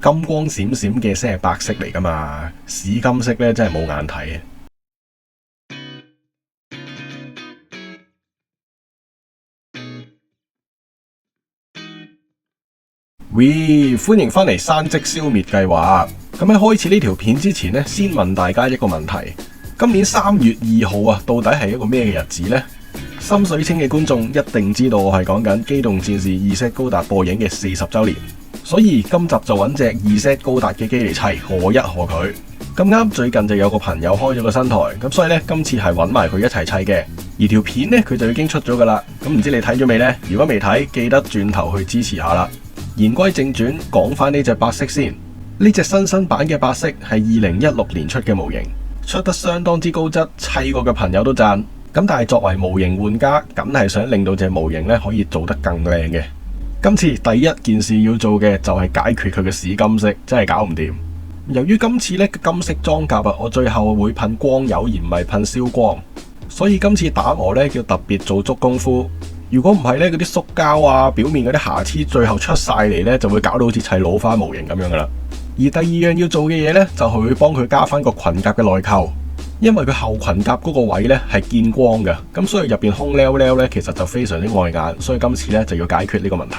金光閃閃嘅先係白色嚟噶嘛，屎金色咧真係冇眼睇。喂，歡迎翻嚟山積消滅計劃。咁喺開始呢條片之前呢，先問大家一個問題：今年3月2號啊，到底係一個咩嘅日子呢？心水清嘅觀眾一定知道我係講緊《機動戰士2Z 高達》播映嘅40週年，所以今集就揾隻2Z 高達嘅機嚟砌，賀一賀佢。咁啱最近就有個朋友開咗個新台，咁所以呢，今次係揾埋佢一齊砌嘅。而條片呢，佢就已經出咗噶啦。咁唔知你睇咗未呢？如果未睇，記得轉頭去支持下啦。言歸正傳，講翻呢隻白色先。呢隻新版嘅白色係2016年出嘅模型，出得相當之高質，砌過嘅朋友都讚。咁但係作為模型玩家，梗係想令到隻模型咧可以做得更靚嘅。今次第一件事要做嘅就係解決佢嘅屎金色，真係搞唔掂。由於今次咧金色裝甲啊，我最後會噴光油而唔係噴燒光，所以今次打磨咧要特別做足功夫。如果唔係咧，嗰啲塑膠啊、表面嗰啲瑕疵，最後出晒嚟咧，就會搞到好似砌老花模型咁樣噶啦。而第二樣要做嘅嘢咧，就係會幫佢加翻個裙甲嘅內扣，因為佢後裙甲嗰個位咧係見光嘅，咁所以入邊空溜溜咧，其實就非常之礙眼，所以今次咧就要解決呢個問題。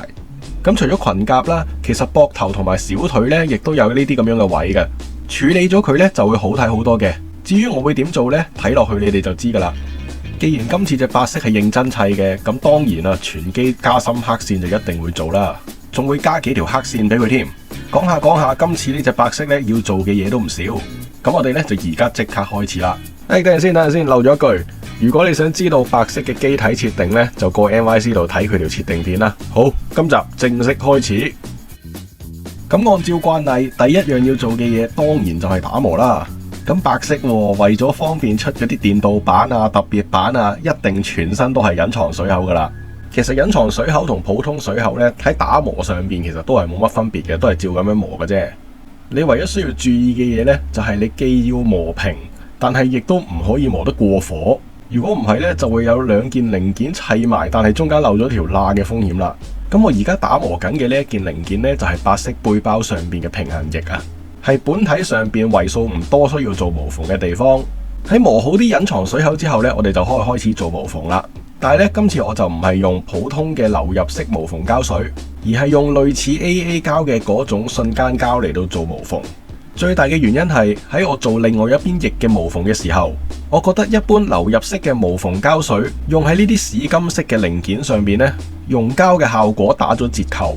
咁除咗裙甲啦，其實膊頭同埋小腿咧，亦都有呢啲咁樣嘅位嘅，處理咗佢咧就會好睇好多嘅。至於我會點做咧，睇落去你哋就知噶啦。既然今次隻白色係認真砌嘅，咁當然啦，全機加深黑線就一定會做啦，仲會加幾條黑線俾佢添。講下，今次呢隻白色咧要做嘅嘢都唔少，咁我哋咧就而家即刻開始啦。等陣先，漏咗一句，如果你想知道白色嘅機體設定咧，就過 NYC 度睇佢條設定片啦。好，今集正式開始。咁按照慣例，第一樣要做嘅嘢當然就係打磨啦。咁白色為咗方便出嗰啲電鍍版啊、特別版啊，一定全身都係隱藏水口噶啦。其實隱藏水口同普通水口咧，喺打磨上邊其實都係冇乜分別嘅，都係照咁樣磨嘅啫。你唯一需要注意嘅嘢咧，就係你既要磨平，但係亦都唔可以磨得過火。如果唔係咧，就會有兩件零件砌埋，但係中間漏咗條罅嘅風險啦。咁我而家打磨緊嘅呢一件零件咧，就係白色背包上邊嘅平衡翼啊。係本體上邊為數唔多需要做無縫嘅地方。喺磨好啲隱藏水口之後呢，我哋就可以開始做無縫啦。但係呢，今次我就唔係用普通嘅流入式無縫膠水，而係用類似 AA 膠嘅嗰種瞬間膠嚟到做無縫。最大嘅原因係喺我做另外一邊翼嘅無縫嘅時候，我覺得一般流入式嘅無縫膠水用喺呢啲屎金色嘅零件上邊呢，溶膠嘅效果打咗折扣，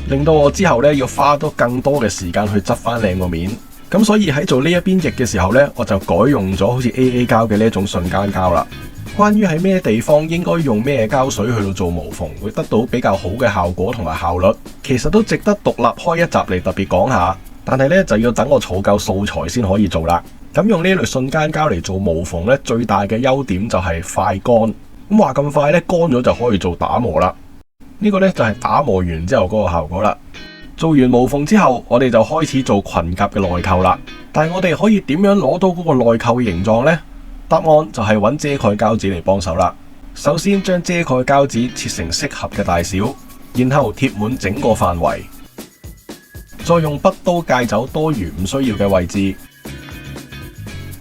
令到我之後咧要花多更多嘅時間去執翻靚個面，咁所以喺做呢一邊翼嘅時候咧，我就改用咗好似 AA 膠嘅呢一種瞬間膠啦。關於喺咩地方應該用咩膠水去到做無縫，會得到比較好嘅效果同埋效率，其實都值得獨立開一集嚟特別講下。但係咧就要等我儲夠素材先可以做啦。咁用呢類瞬間膠嚟做無縫咧，最大嘅優點就係快乾。咁話咁快咧，乾咗就可以做打磨啦。呢個呢就係打磨完之後嗰個效果啦。做完無縫之後，我哋就開始做裙甲嘅內扣啦。但係我哋可以點樣攞到嗰個內扣嘅形狀呢？答案就係揾遮蓋膠紙嚟幫手啦。首先將遮蓋膠紙切成適合嘅大小，然後貼滿整個範圍，再用筆刀界走多餘唔需要嘅位置。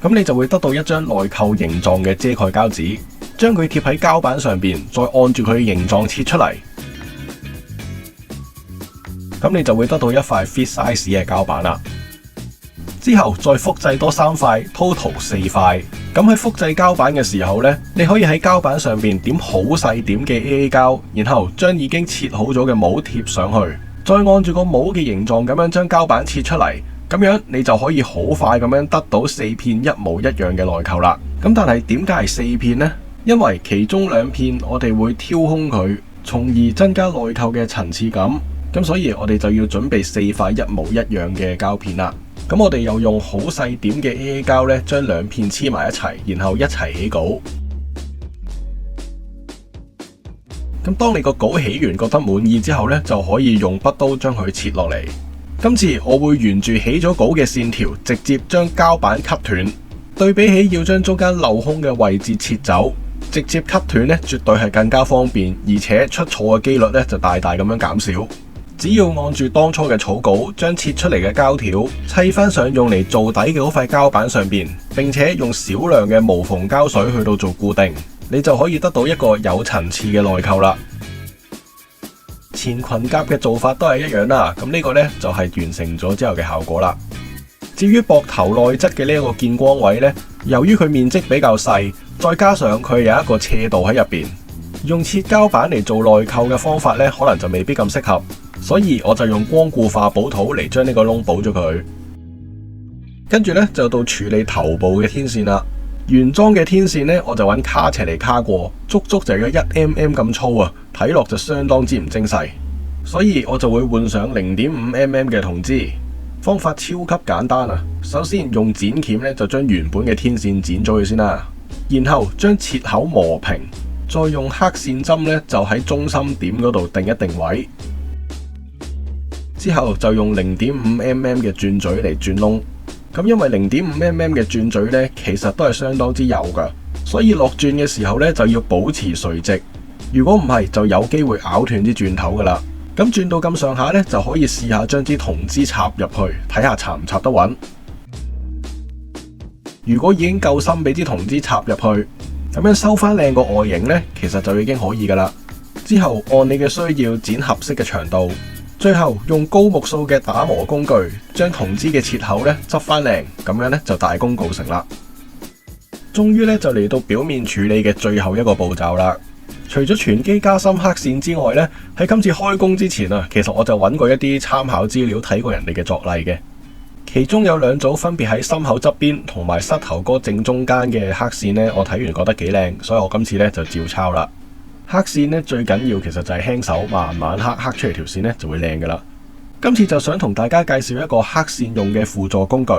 咁你就會得到一張內扣形狀嘅遮蓋膠紙，將佢貼喺膠板上邊，再按住佢嘅形狀切出嚟。咁你就會得到一塊 fit size 嘅膠板啦。之後再複製多3塊 ，total 4塊。咁喺複製膠板嘅時候呢，你可以喺膠板上邊點好細點嘅 AA 膠，然後將已經切好咗嘅模貼上去，再按住個模嘅形狀咁樣將膠板切出嚟，咁樣你就可以好快咁樣得到4片一模一樣嘅內扣啦。咁但係點解係4片呢？因為其中2片我哋會挑空佢，從而增加內扣嘅層次感。咁所以我哋就要準備4塊一模一樣嘅膠片啦。咁我哋又用好細點嘅 AA 膠咧，將2片黐埋一齊，然後一齊起稿。咁當你個稿起完覺得滿意之後咧，就可以用筆刀將佢切落嚟。今次我會沿住起咗稿嘅線條，直接將膠板 cut 斷。對比起要將中間鏤空嘅位置切走，直接 cut 斷咧，絕對係更加方便，而且出錯嘅機率咧就大大咁樣減少。只要按住當初嘅草稿，將切出嚟嘅膠條砌翻上用嚟做底嘅嗰塊膠板上邊，並且用少量嘅無縫膠水去到做固定，你就可以得到一個有層次嘅內扣啦。前裙甲嘅做法都係一樣啦，咁呢個呢，就係完成咗之後嘅效果啦。至於膊頭內側嘅呢一個見光位呢，由於佢面積比較細，再加上佢有一個斜度喺入邊，用切膠板嚟做內扣嘅方法呢，可能就未必咁適合，所以我就用光固化補土嚟將呢個窿補咗佢。跟住呢，就到處理頭部嘅天線啦。原裝嘅天線呢，我就揾卡尺嚟卡過，足足就有1mm 咁粗啊，睇落就相當之唔精細，所以我就會換上0.5mm 嘅銅枝。方法超級簡單啊！首先用剪鉗咧就將原本嘅天線剪咗佢先啦，然後將切口磨平，再用黑線針咧就喺中心點嗰度定一定位，之後就用0.5mm 嘅鑽嘴嚟鑽窿。咁因為0.5mm嘅鑽嘴咧其實都係相當之幼噶，所以落鑽嘅時候咧就要保持垂直，如果唔係就有機會咬斷啲鑽頭噶啦。咁轉到咁上下呢，就可以試下將支銅枝插入去，睇下插唔插得穩。如果已經夠深俾支銅枝插入去，咁樣收翻靚個外形呢，其實就已經可以噶啦。之後按你嘅需要剪合適嘅長度，最後用高目數嘅打磨工具將銅枝嘅切口呢執翻靚，咁樣呢就大功告成啦。終於呢，就嚟到表面處理嘅最後一個步驟啦。除咗全機加深黑線之外呢，喺今次開工之前啊，其實我就揾過一啲參考資料，睇過人哋嘅作例嘅。其中有2組分別喺心口側邊同埋膝頭哥正中間嘅黑線呢，我睇完覺得幾靚，所以我今次呢就照抄啦。黑線呢最緊要其實就係輕手慢慢黑出嚟條線呢就會靚噶啦。今次就想同大家介紹一個黑線用嘅輔助工具，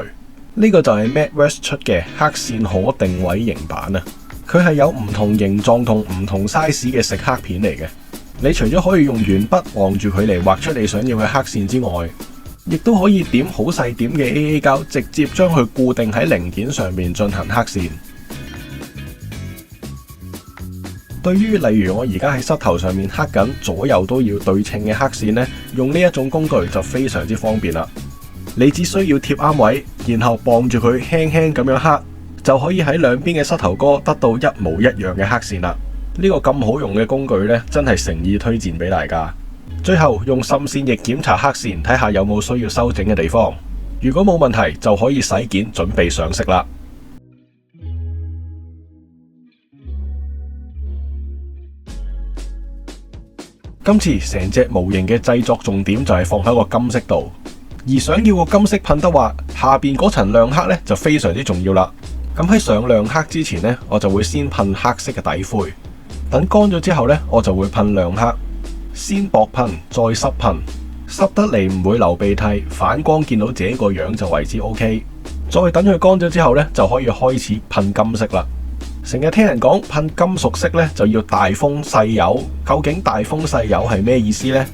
呢個就係 MatWest 出嘅黑線可定位型板啊。佢係有唔同形狀同唔同 size 嘅食黑片嚟嘅。你除咗可以用鉛筆望住佢嚟畫出你想要嘅黑線之外，亦都可以點好細點嘅 AA 膠，直接將佢固定喺零件上面進行黑線。對於例如我而家喺膝頭上面黑緊，左右都要對稱嘅黑線呢，用呢一種工具就非常之方便啦。你只需要貼啱位，然後傍住佢輕輕咁樣黑，就可以喺兩邊嘅膝頭哥得到一模一樣嘅黑線啦。呢個咁好用嘅工具呢，真係誠意推薦俾大家。最後用滲線液檢查黑線，睇下有冇需要修整嘅地方。如果冇問題，就可以洗件準備上色啦。今次成隻模型嘅製作重點就係放喺個金色度，而想要個金色噴得滑，下邊嗰層亮黑呢就非常之重要啦。咁喺上亮黑之前呢，我就會先噴黑色嘅底灰，等乾咗之後呢，我就會噴亮黑，先薄噴再濕噴，濕得嚟唔會流鼻涕，反光見到自己個樣就為之 OK。再等佢乾咗之後呢，就可以開始噴金色啦。成日聽人講噴金屬色呢，就要大風細油，究竟大風細油係咩意思呢？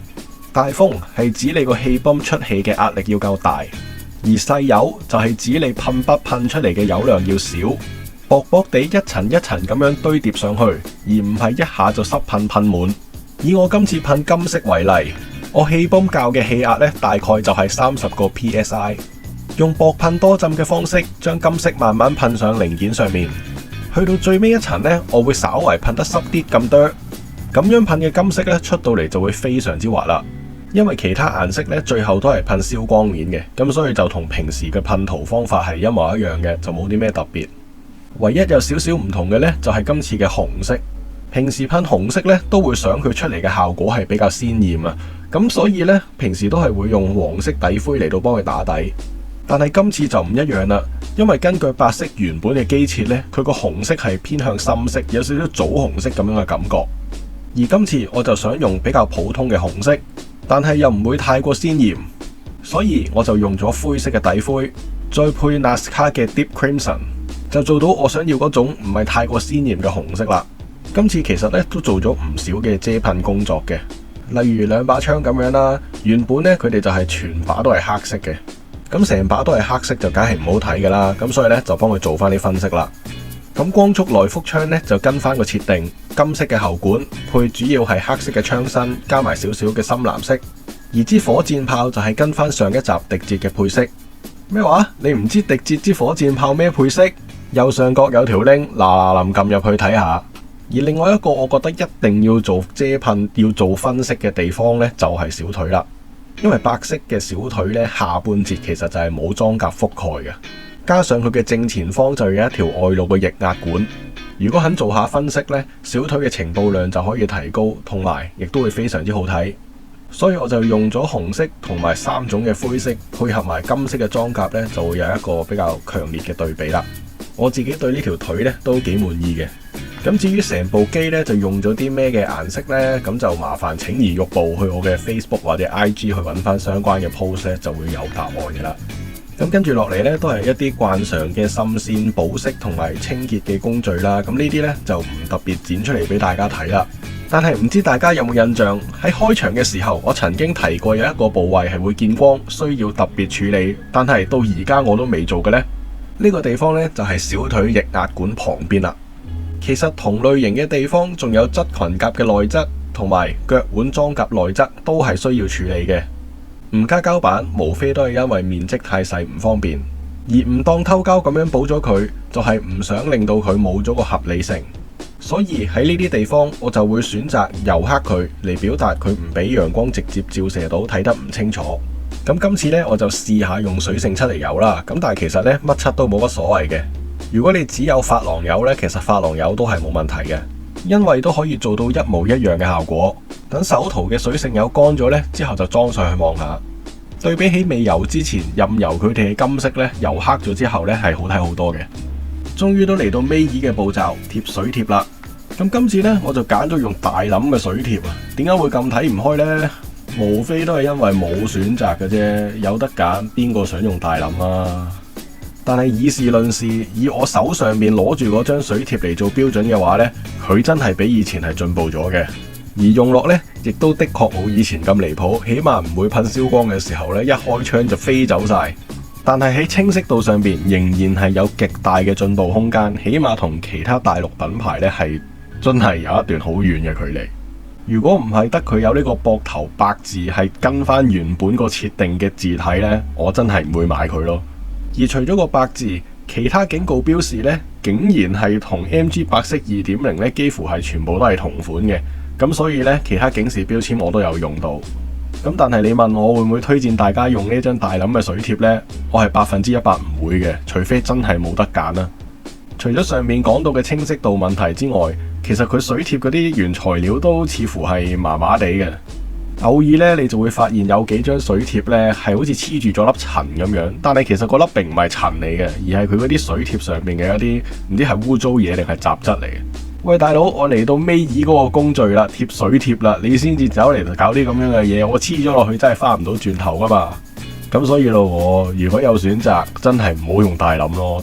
大風係指你個氣泵出氣嘅壓力要夠大。而細油就係指你噴筆噴出嚟嘅油量要少，薄薄地一層一層咁樣堆疊上去，而唔係一下就濕噴噴滿。以我今次噴金色為例，我氣泵校嘅氣壓呢，大概就係30個 PSI， 用薄噴多浸嘅方式將金色慢慢噴上零件上面，去到最尾一層呢，我會稍為噴得濕啲咁多，咁樣噴嘅金色呢，出到嚟就會非常之滑啦。因為其他顏色咧，最後都係噴燒光面嘅，咁所以就同平時嘅噴塗方法係一模一樣嘅，就冇啲咩特別。唯一有少少唔同嘅呢，就係今次嘅紅色。平時噴紅色呢，都會想佢出嚟嘅效果係比較鮮豔啊，咁所以呢，平時都係會用黃色底灰嚟到幫佢打底。但係今次就唔一樣啦，因為根據白色原本嘅機設呢，佢個紅色係偏向深色，有少少棗紅色咁樣嘅感覺。而今次我就想用比較普通嘅紅色，但係又唔會太過鮮豔，所以我就用咗灰色嘅底灰，再配 NASCAR 嘅 Deep Crimson， 就做到我想要嗰種唔係太過鮮豔嘅紅色啦。今次其實咧都做咗唔少嘅遮噴工作嘅，例如兩把槍咁樣啦，原本咧佢哋就係全把都係黑色嘅，咁成把都係黑色就梗係唔好睇噶啦，咁所以咧就幫佢做翻啲分色啦。咁光速來福槍咧就跟翻個設定，金色嘅喉管配主要係黑色嘅槍身，加埋少少嘅深藍色。而支火箭炮就係跟翻上一集迪節嘅配色。咩話？你唔知迪節支火箭炮咩配色？右上角有條 link，嗱撳入去睇下。而另外一個我覺得一定要做遮噴、要做分析嘅地方呢，就係小腿啦。因為白色嘅小腿呢，下半截其實就係冇裝甲覆蓋嘅，加上佢嘅正前方就有一條外露嘅液壓管。如果肯做下分析呢，小腿嘅情報量就可以提高，同埋亦都會非常之好睇。所以我就用咗紅色同埋3種嘅灰色，配合埋金色嘅裝甲呢，就會有一個比較強烈嘅對比啦。我自己對呢條腿呢都幾滿意嘅。咁至於成部機呢，就用咗啲咩嘅顏色呢？咁就麻煩請移玉步去我嘅 Facebook 或者 IG 去揾翻相關嘅 post 呢，就會有答案嘅啦。咁跟住落嚟呢，都係一啲慣常嘅滲線、保色同埋清潔嘅工序啦。咁呢啲呢，就唔特別剪出嚟俾大家睇啦。但係唔知大家有冇印象，喺開場嘅時候，我曾經提過有一個部位係會見光，需要特別處理，但係到而家我都未做嘅呢。呢個地方呢，就係小腿液壓管旁邊啦。其實同類型嘅地方仲有側裙甲嘅內側同埋腳腕裝甲內側都係需要處理嘅。唔加膠板無非都係因為面積太細唔方便，而唔當偷膠咁樣補咗佢，就係唔想令到佢冇咗個合理性。所以喺呢啲地方我就會選擇油黑佢嚟表達佢唔俾陽光直接照射到，睇得唔清楚。咁今次呢，我就試下用水性漆嚟油啦。咁但係其實呢，乜漆都冇乜所謂嘅。如果你只有珐琅油呢，其實珐琅油都係冇問題嘅，因為都可以做到一模一樣嘅效果。等手塗嘅水性油乾咗呢，之後就裝上去望下。對比起未油之前任由佢哋嘅金色呢，油黑咗之後呢，係好睇好多嘅。終於都嚟到尾二嘅步驟，貼水貼啦。咁今次呢，我就揀咗用大冧嘅水貼啊。點解會咁睇唔開呢？無非都係因為冇選擇嘅啫，有得揀邊個想用大冧啊？但係以事論事，以我手上面攞住嗰張水貼嚟做標準嘅話呢，佢真係比以前係進步咗嘅。而用落呢，亦都的確冇以前咁離譜，起碼唔會噴燒光嘅時候呢，一開槍就飛走晒。但係喺清晰度上邊仍然係有極大嘅進步空間，起碼同其他大陸品牌呢係真係有一段好遠嘅距離。如果唔係得佢有呢個膊頭白字係跟翻原本個設定嘅字體呢，我真係唔會買佢咯。而除咗個白字，其他警告標示呢，竟然係同 MG 白色 2.0 呢幾乎係全部都係同款嘅。咁所以呢，其他警示標籤我都有用到。咁但係你問我會唔會推薦大家用呢張大冧嘅水貼呢？我係100%唔會嘅，除非真係冇得揀啦。除咗上面講到嘅清晰度問題之外，其實佢水貼嗰啲原材料都似乎係麻麻地嘅。偶爾呢，你就會發現有幾張水貼呢係好似黐住咗粒塵咁樣，但係其實嗰粒並唔係塵嚟嘅，而係佢嗰啲水貼上面嘅一啲唔知係污糟嘢定係雜質嚟嘅。喂，大佬，我嚟到尾二嗰個工序啦，貼水貼啦，你先至走嚟搞啲咁樣嘅嘢，我黐咗落去真係翻唔到轉頭噶嘛。咁所以咯，我如果有選擇，真係唔好用大冧咯。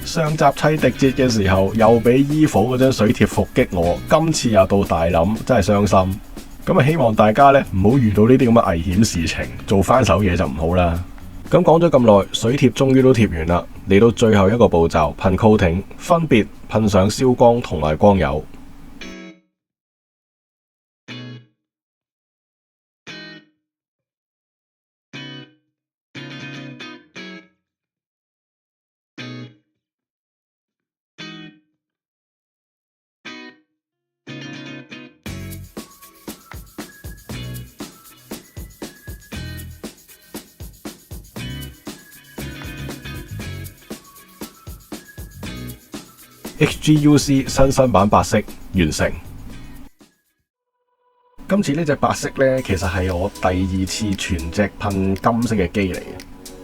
上集砌迪節嘅時候，又俾EVO嗰張水貼伏擊我，今次又到大冧，真係傷心。咁啊，希望大家呢唔好遇到呢啲咁嘅危險事情，做翻手嘢就唔好啦。咁講咗咁耐，水貼終於都貼完啦，嚟到最後一個步驟，噴 coating，分別噴上燒光同埋光油。XGUC 新版白色完成。今次呢隻白色呢，其實係我第2次全隻噴金色嘅機嚟嘅。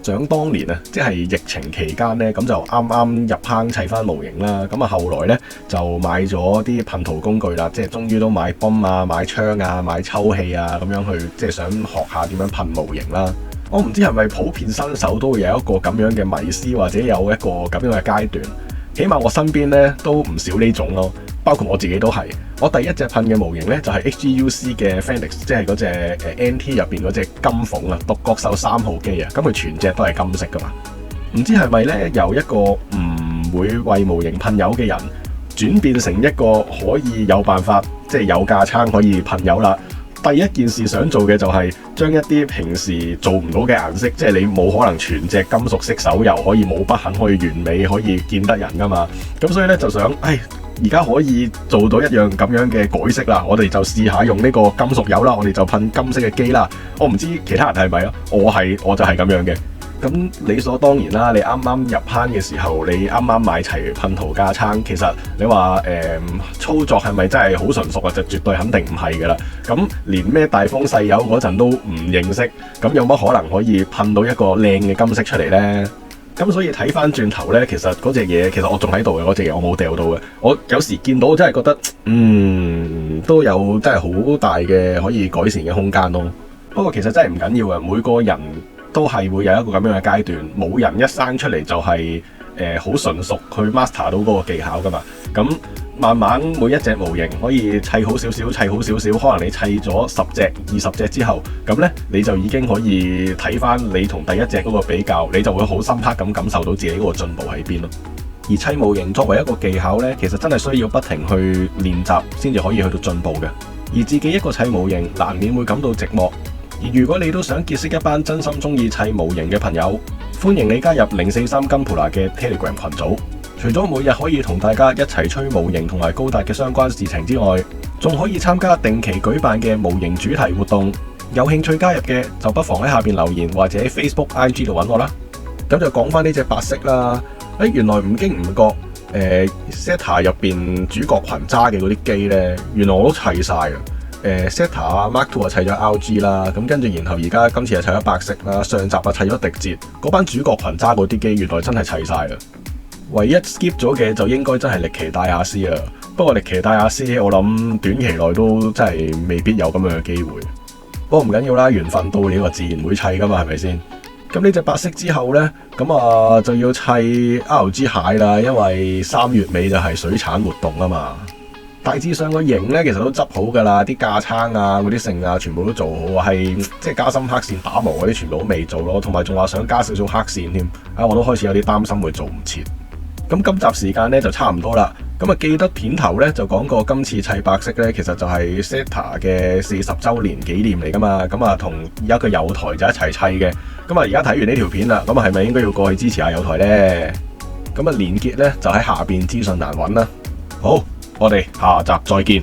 想當年啊，即係疫情期間呢，咁就啱啱入坑砌翻模型啦。咁啊，後來呢，就買咗啲噴塗工具啦，即係終於都買泵啊、買槍啊、買抽氣啊，咁樣去即係想學下點樣噴模型啦。我唔知係咪普遍新手都會有一個咁樣嘅迷思，或者有一個咁樣嘅階段。起碼我身邊咧都唔少呢種咯，包括我自己都係。我第一隻噴嘅模型咧就係 XGUC 嘅 Phoenix， 即係嗰隻NT 入邊嗰隻金鳳啊，獨角獸3號機啊，咁佢全隻都係金色噶嘛。唔知係咪咧由一個唔會為模型噴油嘅人，轉變成一個可以有辦法即係有架撐可以噴油啦，第一件事想做嘅就係將一啲平時做唔到嘅顏色，即係你冇可能全隻金屬色手遊可以冇筆痕可以完美可以見得人噶嘛。咁所以咧就想，而家可以做到一樣咁樣嘅改色啦，我哋就試下用呢個金屬油啦，我哋就噴金色嘅機啦。我唔知其他人係咪啊，我就係咁樣嘅。咁理所當然啦，你啱啱入坑嘅時候，你啱啱買齊噴塗架撐，其實你話操作係咪真係好純熟啊？就絕對肯定唔係噶啦。咁連咩大風細油嗰陣都唔認識，咁有乜可能可以噴到一個靚嘅金色出嚟呢？咁所以睇翻轉頭呢，其實嗰隻嘢其實我仲喺度嘅，嗰隻嘢我冇掉到嘅。我有時見到真係覺得，都有真係好大嘅可以改善嘅空間咯。不過其實真係唔緊要啊，每個人都係會有一個咁樣嘅階段，冇人一生出嚟就係好純熟去 master 到嗰個技巧噶嘛。咁慢慢每一隻模型可以砌好少少，砌好少少，可能你砌咗10隻、20隻之後，咁呢，你就已經可以睇翻你同第一隻嗰個比較，你就會好深刻咁感受到自己嗰個進步喺邊咯。而砌模型作為一個技巧呢，其實真係需要不停去練習先至可以去到進步嘅。而自己一個砌模型，難免會感到寂寞。而如果你都想結識一班真心中意砌模型嘅朋友，歡迎你加入043金普拿嘅 Telegram 群組。除咗每日可以同大家一齊吹模型同埋高達嘅相關事情之外，仲可以參加定期舉辦嘅模型主題活動。有興趣加入嘅就不妨喺下邊留言或者喺 Facebook、IG 度揾我啦。咁就講翻呢隻白色啦。原來唔經唔覺，Zeta 入邊主角群揸嘅嗰啲機呢，原來我都砌晒啊。Zeta 啊 Mark II 啊砌咗 RG 啦，咁跟住然後而家今次又砌咗白色啦，上集啊砌咗迪捷，嗰班主角群揸嗰啲機原來真係砌晒啦。唯一 skip 咗嘅就應該真係力奇戴亞斯啦。不過力奇戴亞斯我諗短期內都真係未必有咁樣嘅機會。不過唔緊要啦，緣分到了自然會砌噶嘛，係咪先？咁呢隻白色之後呢，咁就要砌 RG 蟹啦，因為3月尾就係水產活動啊嘛。大致上個型呢，其實都執好噶啦，啲架撐啊、嗰啲剩啊，全部都做好，係即係加深黑線打磨嗰啲全部都未做咯，同埋仲話想加少少黑線添。我都開始有啲擔心會做唔切。咁今集時間呢就差唔多啦。咁記得片頭呢就講過今次砌白色呢，其實就係 Zeta 嘅40週年紀念嚟噶嘛。咁同而家個友台就一齊砌嘅。咁而家睇完呢條片啦，咁係咪應該要過去支持下友台呢？咁連結呢就喺下邊資訊欄揾啦。好，我哋下集再見。